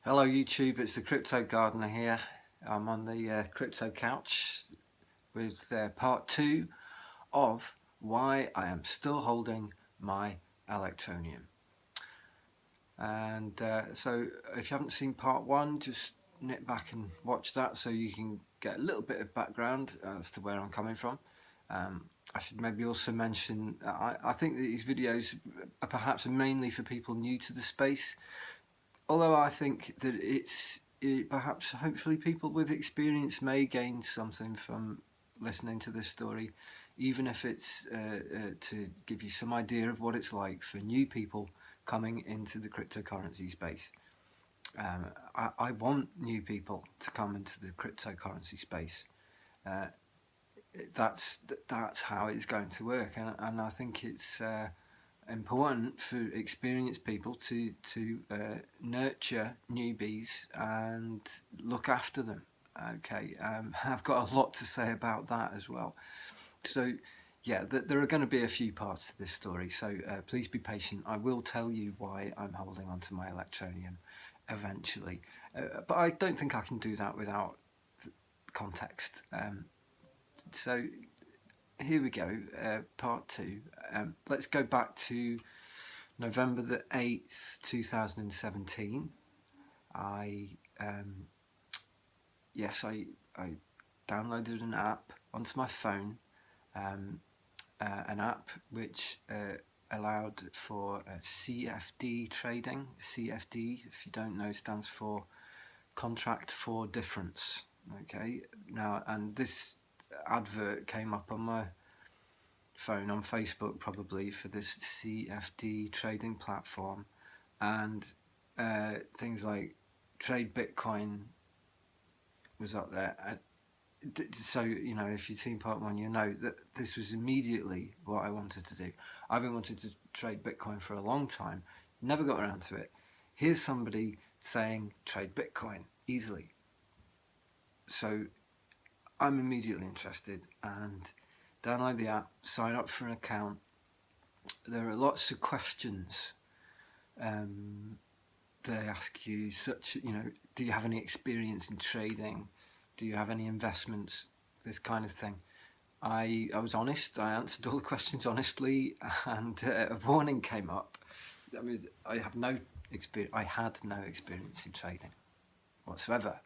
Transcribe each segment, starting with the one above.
Hello YouTube, it's the Crypto Gardener here. I'm on the crypto couch with part 2 of why I am still holding my Electronium. And so if you haven't seen part 1, just nip back and watch that so you can get a little bit of background as to where I'm coming from. I should maybe also mention, I think that these videos are perhaps mainly for people new to the space. Although I think that perhaps hopefully people with experience may gain something from listening to this story, even if it's to give you some idea of what it's like for new people coming into the cryptocurrency space. I want new people to come into the cryptocurrency space. That's how it's going to work, and I think it's important for experienced people to nurture newbies and look after them. Okay, I've got a lot to say about that as well. So yeah, there are going to be a few parts to this story, so please be patient. I will tell you why I'm holding on to my Electronium eventually, but I don't think I can do that without context. So here we go, part 2. Let's go back to November the 8th, 2017. I downloaded an app onto my phone, an app which allowed for CFD trading. CFD, if you don't know, stands for Contract for Difference. Okay, now, and this advert came up on my phone on Facebook probably for this CFD trading platform, and things like Trade Bitcoin was up there. So, you know, if you've seen part 1, you know that this was immediately what I wanted to do. I've been wanting to trade Bitcoin for a long time, never got around to it. Here's somebody saying trade Bitcoin easily. So I'm immediately interested and download the app, sign up for an account. There are lots of questions. They ask you, such, you know, do you have any experience in trading? Do you have any investments? This kind of thing. I was honest. I answered all the questions honestly, and a warning came up. I mean, I had no experience in trading whatsoever.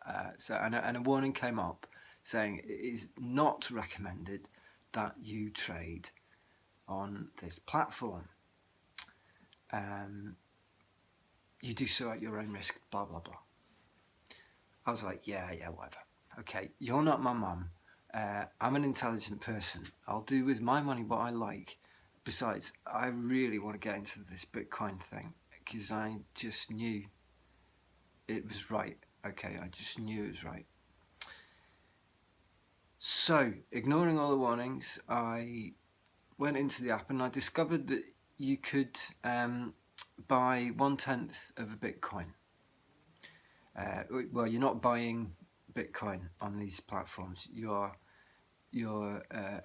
And a warning came up saying it is not recommended that you trade on this platform. You do so at your own risk, blah blah blah. I was like, yeah, whatever. Okay, you're not my mum. I'm an intelligent person. I'll do with my money what I like. Besides, I really want to get into this Bitcoin thing because I just knew it was right. Okay, I just knew it was right. So, ignoring all the warnings, I went into the app and I discovered that you could buy 1/10 of a Bitcoin. Well, you're not buying Bitcoin on these platforms. You're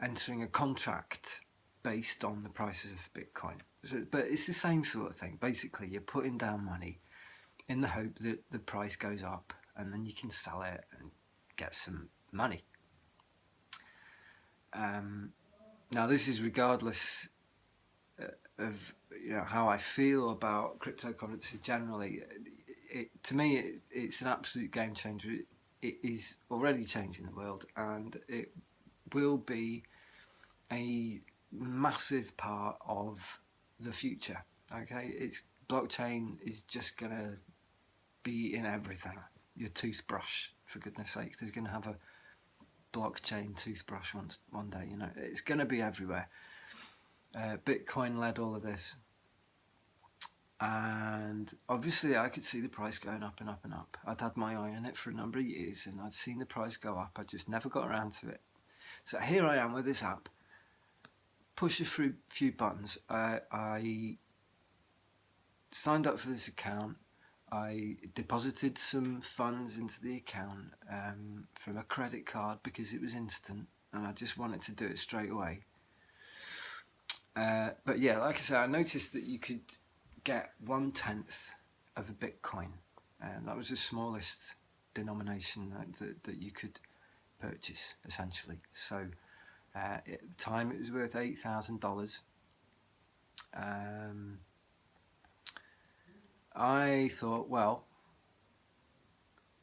entering a contract based on the prices of Bitcoin. So, but it's the same sort of thing. Basically, you're putting down money in the hope that the price goes up, and then you can sell it and get some money. Now, this is regardless of how I feel about cryptocurrency generally. To me, it's an absolute game changer. It is already changing the world, and it will be a massive part of the future. Okay, blockchain is just gonna be in everything. Your toothbrush, for goodness sake, there's gonna have a blockchain toothbrush one day. You know, it's gonna be everywhere. Bitcoin led all of this, and obviously I could see the price going up and up and up. I'd had my eye on it for a number of years, and I'd seen the price go up. I just never got around to it. So here I am with this app. Push a few buttons. I signed up for this account. I deposited some funds into the account from a credit card because it was instant, and I just wanted to do it straight away. But yeah, like I said, I noticed that you could get 1/10 of a Bitcoin. and that was the smallest denomination that you could purchase, essentially. So at the time, it was worth $8,000. I thought, well,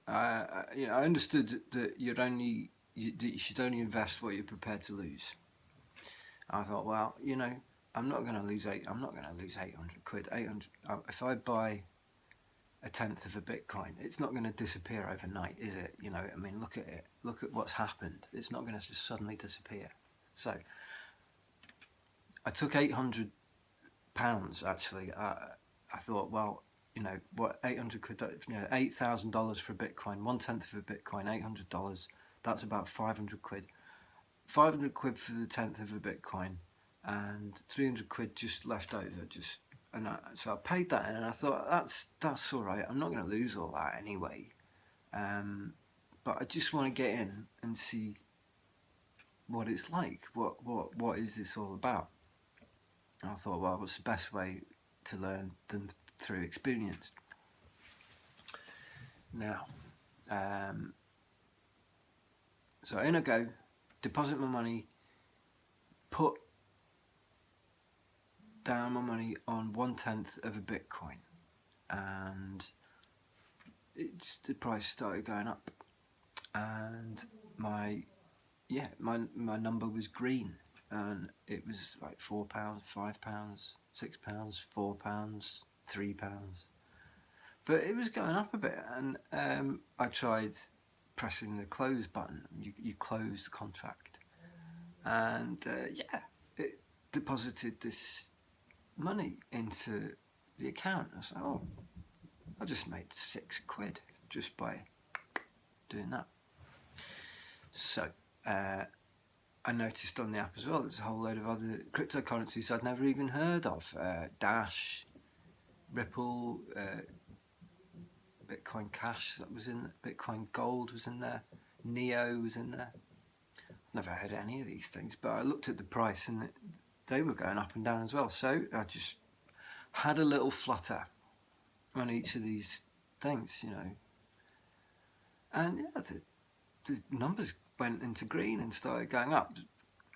I understood that you should only invest what you're prepared to lose. I thought, well, I'm not going to lose 800 quid. 800. If I buy a tenth of a Bitcoin, it's not going to disappear overnight, is it? I mean, look at it. Look at what's happened. It's not going to just suddenly disappear. So I took £800. Actually, I thought, well, what, 800 quid? $8,000 for a Bitcoin, 1/10 of a Bitcoin, $800. That's about 500 quid. 500 quid for the tenth of a Bitcoin, and 300 quid just left over. So I paid that in, and I thought, that's all right. I'm not going to lose all that anyway. But I just want to get in and see what it's like. What is this all about? And I thought, well, what's the best way to learn than through experience? Now, so in I go, deposit my money, put down my money on 1/10 of a Bitcoin, and the price started going up, and my number was green, and it was like £4, £5, £6, £4, £3, but it was going up a bit, and I tried pressing the close button. You close the contract, and it deposited this money into the account. I was like, oh, I just made 6 quid just by doing that. So I noticed on the app as well, there's a whole load of other cryptocurrencies I'd never even heard of. Dash, Ripple, Bitcoin Cash, that was in there. Bitcoin Gold was in there. Neo was in there. Never heard of any of these things, but I looked at the price and they were going up and down as well. So I just had a little flutter on each of these things, and the numbers went into green and started going up.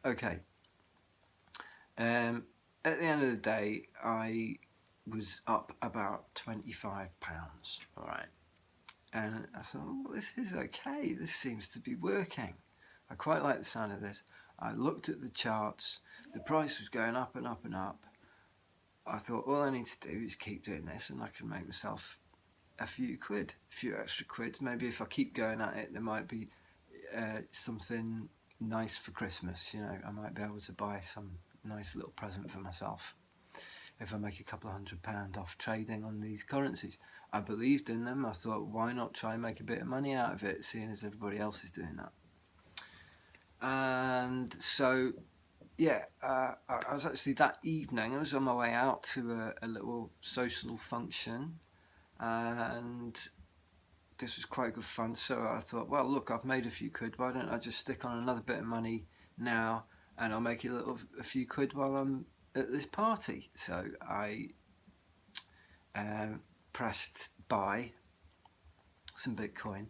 Okay. At the end of the day, I was up about £25. All right. And I thought, well, this is okay. This seems to be working. I quite like the sound of this. I looked at the charts. The price was going up and up and up. I thought, all I need to do is keep doing this, and I can make myself a few extra quid. Maybe if I keep going at it, there might be something nice for Christmas. I might be able to buy some nice little present for myself if I make a couple of £100 off trading on these currencies. I believed in them. I thought, why not try and make a bit of money out of it, seeing as everybody else is doing that? And so, I was actually, that evening, I was on my way out to a little social function, and this was quite good fun. So I thought, well, look, I've made a few quid. Why don't I just stick on another bit of money now, and I'll make a few quid while I'm at this party. So I pressed buy some Bitcoin,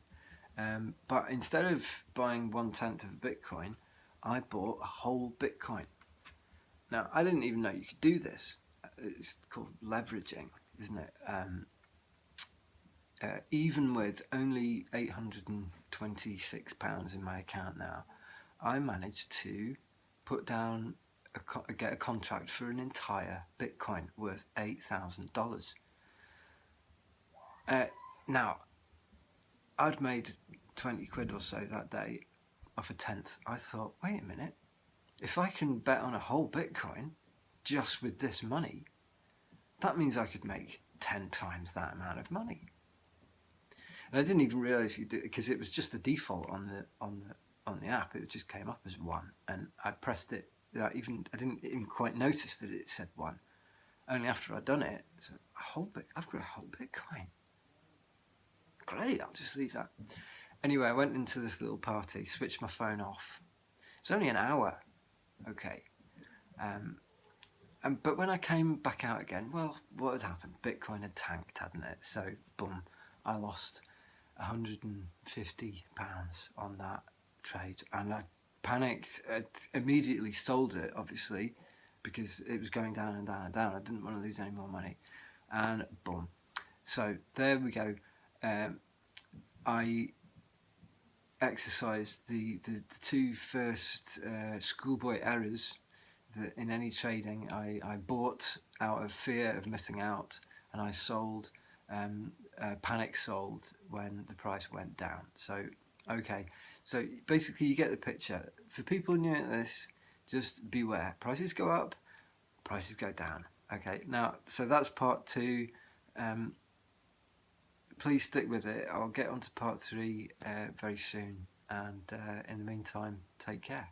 but instead of buying 1/10 of a Bitcoin, I bought a whole Bitcoin. Now, I didn't even know you could do this. It's called leveraging, isn't it? Even with only £826 in my account now, I managed to put down get a contract for an entire Bitcoin worth $8,000. Now, I'd made 20 quid or so that day off a tenth. I thought, wait a minute, if I can bet on a whole Bitcoin just with this money, that means I could make 10 times that amount of money. And I didn't even realise you did, because it was just the default on the app. It just came up as 1, and I pressed it. I didn't even quite notice that it said 1. Only after I'd done it, so I've got a whole Bitcoin. Great, I'll just leave that. Anyway, I went into this little party, switched my phone off. It's only an hour, okay. But when I came back out again, well, what had happened? Bitcoin had tanked, hadn't it? So, boom, I lost £150 on that trade, and I panicked. I immediately sold it, obviously, because it was going down and down and down. I didn't want to lose any more money, and boom. So there we go. I exercised the two first schoolboy errors that in any trading. I bought out of fear of missing out, and I sold, panic sold when the price went down. So, okay, so basically you get the picture. For people new at this, just beware. Prices go up, prices go down. Okay, now, so that's part two. Please stick with it. I'll get on to part three very soon. And in the meantime, take care.